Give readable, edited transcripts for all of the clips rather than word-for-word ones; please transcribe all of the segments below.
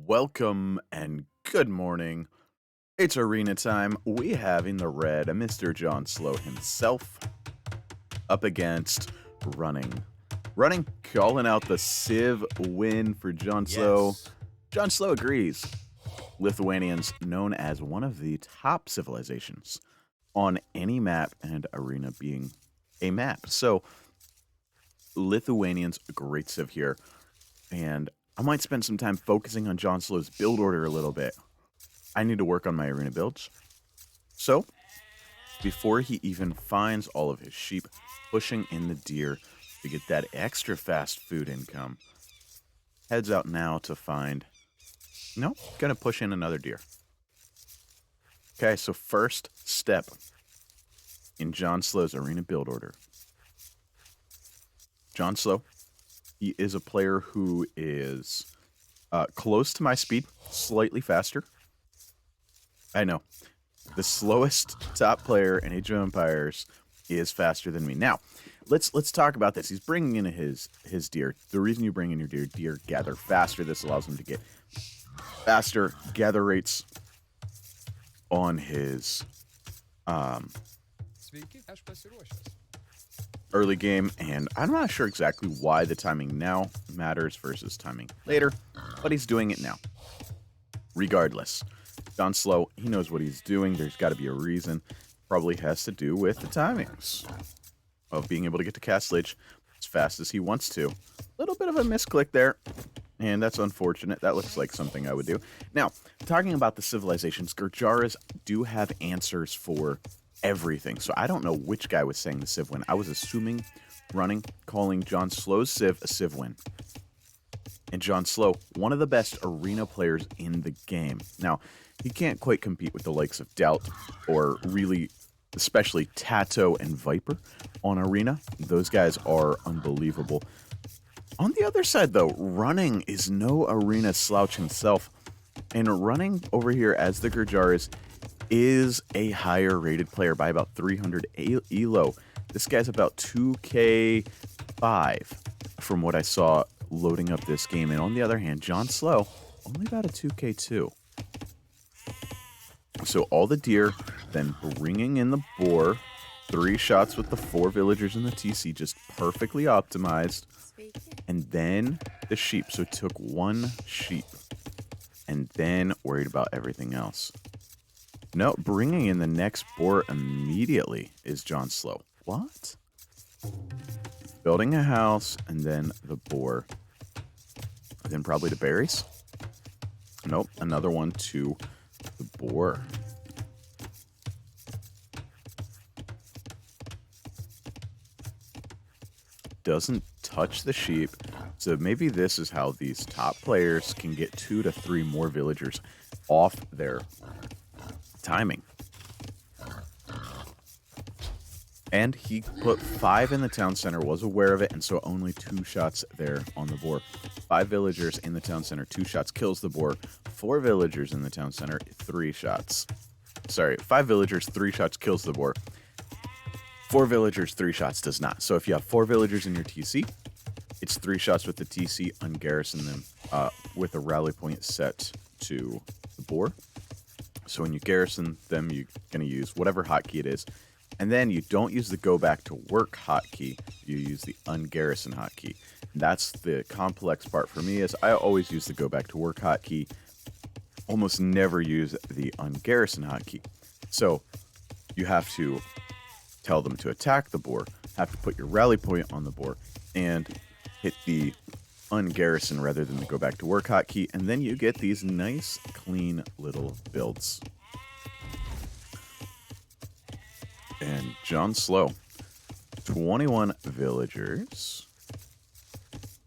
Welcome and good morning. It's arena time. We have in the red a Mr. John Slow himself up against Running. Running calling out the Civ win for John Slow. Yes. John Slow agrees. Lithuanians known as one of the top civilizations on any map, and arena being a map. So Lithuanians, a great civ here. And I might spend some time focusing on John Slow's build order a little bit. I need to work on my arena builds. So, before he even finds all of his sheep, pushing in the deer to get that extra fast food income, heads out now to find... No, gonna push in another deer. Okay, so first step in John Slow's arena build order. John Slow, he is a player who is close to my speed, slightly faster. I know. The slowest top player in Age of Empires is faster than me. Now, let's talk about this. He's bringing in his deer. The reason you bring in your deer gather faster. This allows him to get faster gather rates on his early game, and I'm not sure exactly why the timing now matters versus timing later, but he's doing it now. Regardless, John Slow, he knows what he's doing. There's got to be a reason. Probably has to do with the timings of being able to get to Castlage as fast as he wants to. A little bit of a misclick there, and that's unfortunate. That looks like something I would do. Now, talking about the civilizations, Gurjaras do have answers for everything. So I don't know which guy was saying the Civ win. I was assuming Running, calling John Slow's Civ a Civ win. And John Slow, one of the best arena players in the game. Now, he can't quite compete with the likes of Doubt or really, especially Tato and Viper on arena. Those guys are unbelievable. On the other side, though, Running is no arena slouch himself. And Running over here as the Gurjaras is a higher rated player by about 300 elo. This guy's about 2k5 from what I saw loading up this game. And on the other hand, John Slow, only about a 2k2. So all the deer, then bringing in the boar, 3 shots with the 4 villagers in the TC, just perfectly optimized. And then the sheep. So took 1 sheep and then worried about everything else. No, bringing in the next boar immediately is John Slow. What? Building a house, and then the boar. Then probably the berries. Nope, another one to the boar. Doesn't touch the sheep. So maybe this is how these top players can get 2 to 3 more villagers off their timing. And he put 5 in the town center, was aware of it, and so only 2 shots there on the boar. 5 villagers in the town center, 2 shots kills the boar. 4 villagers in the town center, 3 shots. Sorry, 5 villagers, 3 shots kills the boar. 4 villagers, 3 shots does not. So if you have 4 villagers in your TC, it's 3 shots with the TC, ungarrison them with a rally point set to the boar. So when you garrison them, you're going to use whatever hotkey it is. And then you don't use the go back to work hotkey. You use the ungarrison hotkey. And that's the complex part for me, is I always use the go back to work hotkey. Almost never use the ungarrison hotkey. So you have to tell them to attack the boar, have to put your rally point on the boar, and hit the ungarrison rather than the go back to work hotkey, and then you get these nice, clean little builds. And John Slow, 21 villagers.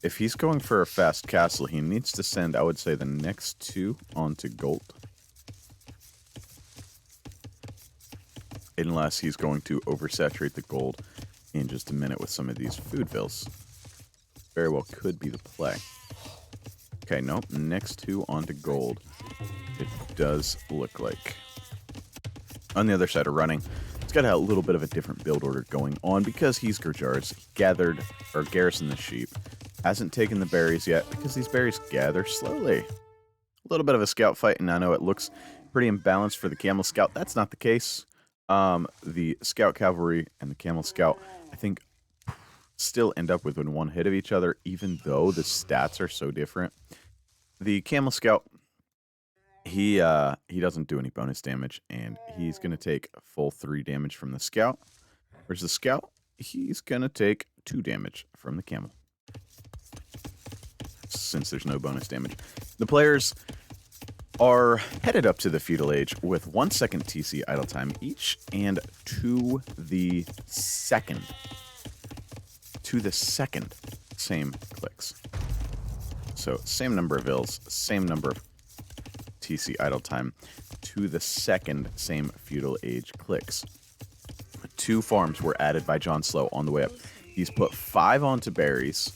If he's going for a fast castle, he needs to send, I would say, the next 2 onto gold. Unless he's going to oversaturate the gold in just a minute with some of these food vills. Very well could be the play. Okay, nope. Next 2 onto gold. It does look like. On the other side of Running, it's got a little bit of a different build order going on because he's Gurjars. He gathered, or garrisoned the sheep. Hasn't taken the berries yet because these berries gather slowly. A little bit of a scout fight, and I know it looks pretty imbalanced for the camel scout. That's not the case. The scout cavalry and the camel scout, I think, still end up within one hit of each other, even though the stats are so different. The camel scout, he doesn't do any bonus damage, and he's going to take full 3 damage from the scout. Whereas the scout, he's going to take 2 damage from the camel, since there's no bonus damage. The players are headed up to the feudal age with 1 second TC idle time each, and to the second same clicks. So same number of ills, same number of TC idle time, to the second same feudal age clicks. 2 farms were added by John Slow on the way up. He's put 5 onto berries.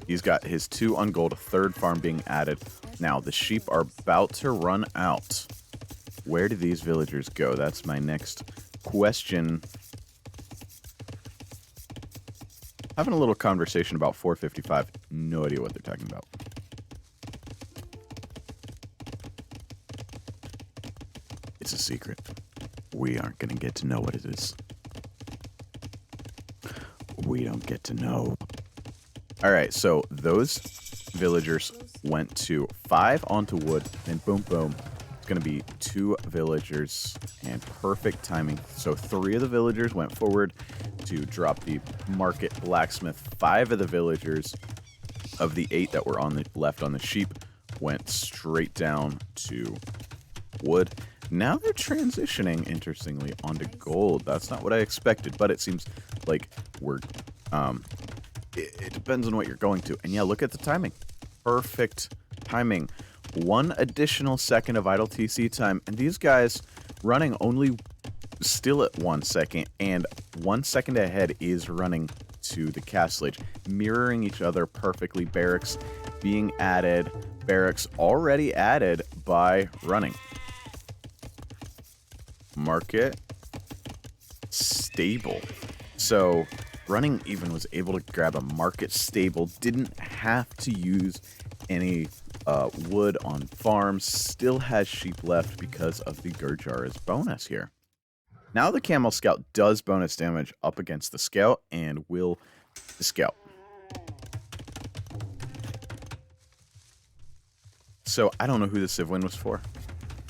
He's got his 2 on gold, a 3rd farm being added. Now, the sheep are about to run out. Where do these villagers go? That's my next question. Having a little conversation about 455. No idea what they're talking about. It's a secret. We aren't going to get to know what it is. We don't get to know. Alright, so those villagers went to 5 onto wood, then boom, boom. It's going to be 2 villagers, and perfect timing. So 3 of the villagers went forward to drop the market blacksmith. 5 of the villagers of the 8 that were on the left on the sheep went straight down to wood. Now they're transitioning, interestingly, onto gold. That's not what I expected, but it seems like we're... It depends on what you're going to. And yeah, look at the timing. Perfect timing. 1 additional second of idle TC time. And these guys running only still at 1 second. And 1 second ahead is running to the castle age. Mirroring each other perfectly. Barracks being added. Barracks already added by running. Market stable. So... running even was able to grab a market stable, didn't have to use any wood on farms, still has sheep left because of the Gurjara's bonus here. Now the camel scout does bonus damage up against the scout and will the scout. So I don't know who the Civ win was for.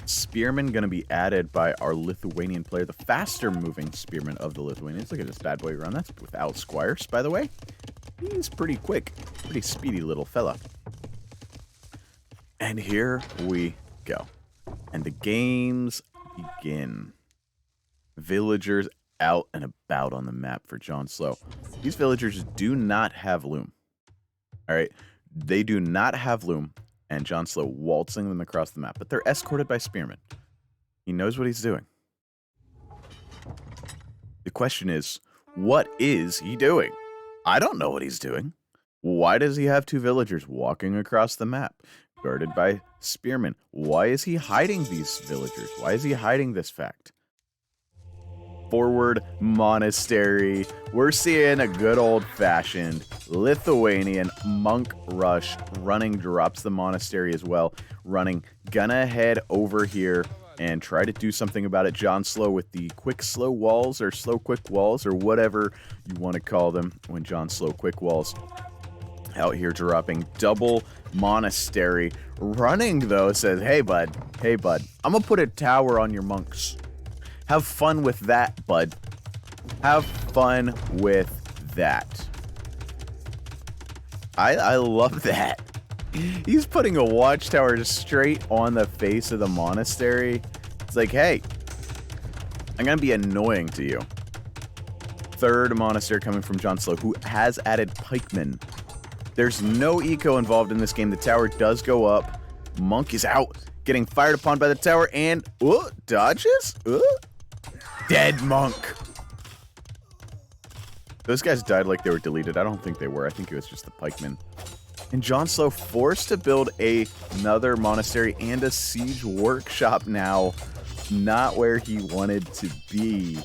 Spearman going to be added by our Lithuanian player, the faster moving spearman of the Lithuanians. Look at this bad boy run. That's without squires, by the way. He's pretty quick, pretty speedy little fella. And here we go. And the games begin. Villagers out and about on the map for John Slow. These villagers do not have loom. All right, they do not have loom. And John Slow waltzing them across the map. But they're escorted by spearmen. He knows what he's doing. The question is, what is he doing? I don't know what he's doing. Why does he have 2 villagers walking across the map, guarded by spearmen? Why is he hiding these villagers? Why is he hiding this fact? Forward monastery. We're seeing a good old-fashioned Lithuanian monk rush. Running drops the monastery as well. Running gonna head over here and try to do something about it. John Slow with the quick slow walls, or slow quick walls, or whatever you want to call them when John Slow quick walls out here dropping double monastery. Running though says, hey bud, I'm gonna put a tower on your monks. Have fun with that, bud. Have fun with that. I love that. He's putting a watchtower straight on the face of the monastery. It's like, hey, I'm going to be annoying to you. 3rd monastery coming from John Slow, who has added pikemen. There's no eco involved in this game. The tower does go up. Monk is out, getting fired upon by the tower, and dodges? Dead monk. Those guys died like they were deleted. I don't think they were. I think it was just the pikemen. And John Slow forced to build another monastery and a siege workshop now. Not where he wanted to be.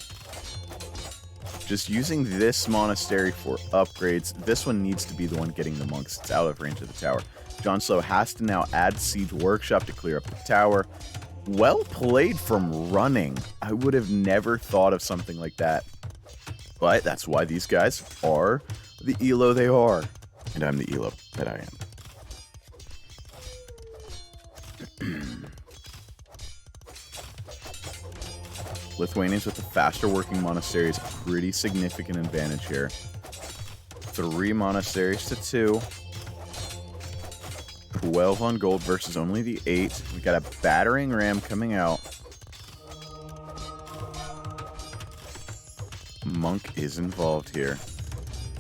Just using this monastery for upgrades. This one needs to be the one getting the monks. It's out of range of the tower. John Slow has to now add Siege Workshop to clear up the tower. Well played from running. I would have never thought of something like that. But that's why these guys are the ELO they are. And I'm the ELO that I am. Lithuanians with the faster working monasteries, pretty significant advantage here. 3 monasteries to 2. 12 on gold versus only the 8. We got a battering ram coming out. Monk is involved here.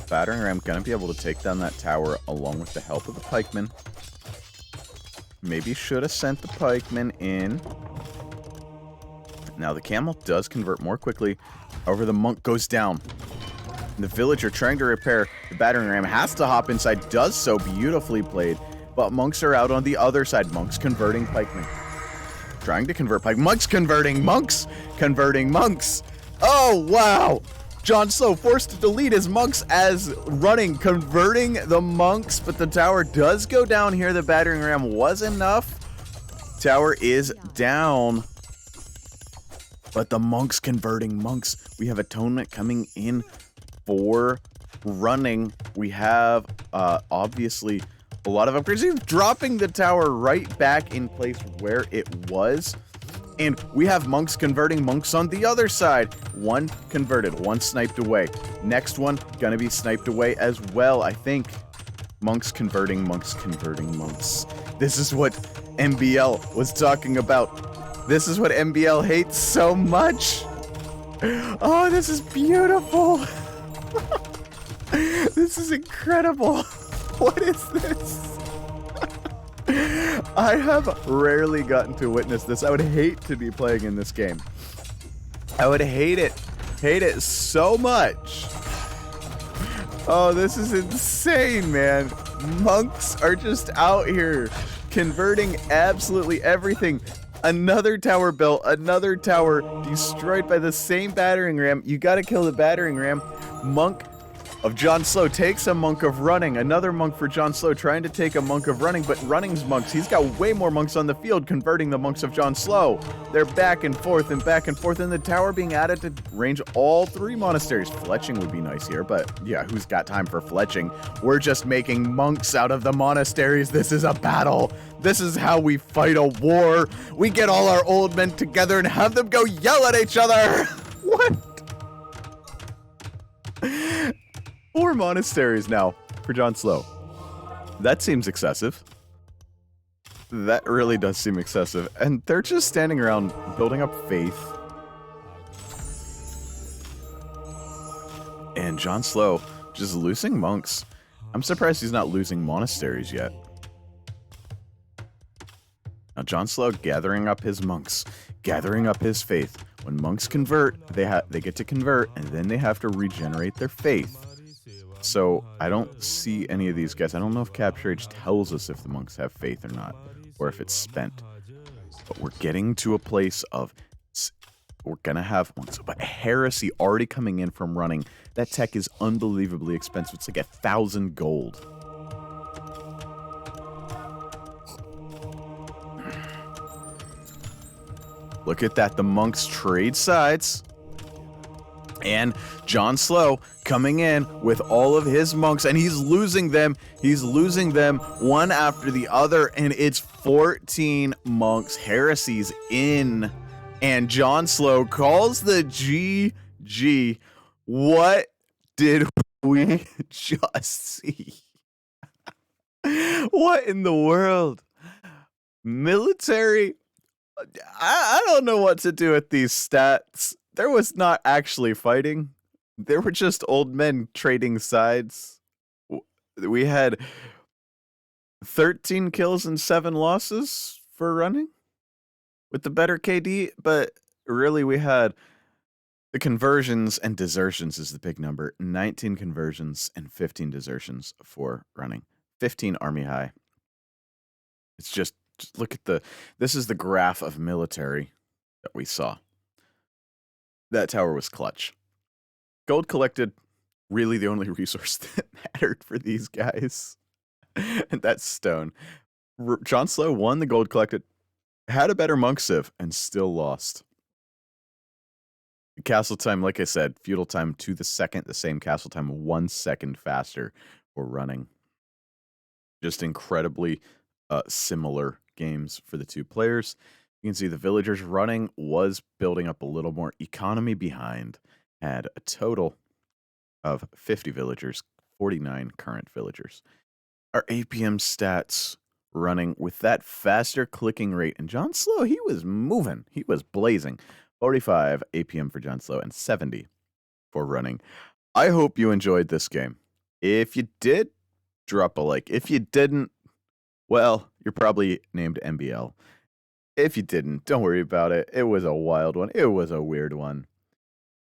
Battering ram gonna be able to take down that tower along with the help of the pikemen. Maybe should have sent the pikemen in. Now the camel does convert more quickly. However, the monk goes down. The villager trying to repair. The battering ram has to hop inside. Does so. Beautifully played. But monks are out on the other side. Monks converting pikemen. Trying to convert pike. Monks converting monks. Converting monks. Oh, wow. John Slow forced to delete his monks as running. Converting the monks. But the tower does go down here. The battering ram was enough. Tower is down. But the monks converting monks. We have atonement coming in for running. We have, obviously, a lot of upgrades. He's dropping the tower right back in place where it was. And we have monks converting monks on the other side. One converted, one sniped away. Next one gonna be sniped away as well, I think. Monks converting monks converting monks. This is what MBL was talking about. This is what MBL hates so much. Oh, this is beautiful. This is incredible. What is this? I have rarely gotten to witness this. I would hate to be playing in this game. I would hate it. Hate it so much. Oh, this is insane, man. Monks are just out here converting absolutely everything. Another tower built, another tower destroyed by the same battering ram. You gotta kill the battering ram. Monk of John Slow takes a monk of running. Another monk for John Slow trying to take a monk of running, but running's monks. He's got way more monks on the field converting the monks of John Slow. They're back and forth and back and forth, and the tower being added to range all 3 monasteries. Fletching would be nice here, but yeah, who's got time for fletching? We're just making monks out of the monasteries. This is a battle. This is how we fight a war. We get all our old men together and have them go yell at each other. What? 4 monasteries now for John Slow. That seems excessive. That really does seem excessive. And they're just standing around building up faith. And John Slow just losing monks. I'm surprised he's not losing monasteries yet. Now John Slow gathering up his monks, gathering up his faith. When monks convert, they get to convert, and then they have to regenerate their faith. So I don't see any of these guys. I don't know if Capture Age tells us if the monks have faith or not, or if it's spent. But we're getting to a place of we're gonna have monks. But heresy already coming in from running. That tech is unbelievably expensive. It's like 1,000 gold. Look at that. The monks trade sides. And John Slow coming in with all of his monks, and he's losing them. He's losing them one after the other, and it's 14 monks. Heresy's in, and John Slow calls the GG. What did we just see? What in the world? Military? I don't know what to do with these stats. There was not actually fighting. There were just old men trading sides. We had 13 kills and 7 losses for running with the better KD, but really we had the conversions and desertions is the big number. 19 conversions and 15 desertions for running. 15 army high. It's just look at this is the graph of military that we saw. That tower was clutch. Gold collected, really the only resource that mattered for these guys. And that's stone. John Slow won the gold collected, had a better monk civ, and still lost. Castle time, like I said, feudal time to the second, the same castle time, 1 second faster for running. Just incredibly similar games for the two players. You can see the villagers running was building up a little more economy behind. Had a total of 50 villagers, 49 current villagers. Our APM stats running with that faster clicking rate. And John Slow, he was moving. He was blazing. 45 APM for John Slow and 70 for running. I hope you enjoyed this game. If you did, drop a like. If you didn't, well, you're probably named MBL. If you didn't, don't worry about it. It was a wild one. It was a weird one.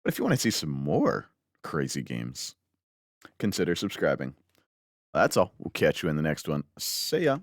But if you want to see some more crazy games, consider subscribing. That's all. We'll catch you in the next one. See ya.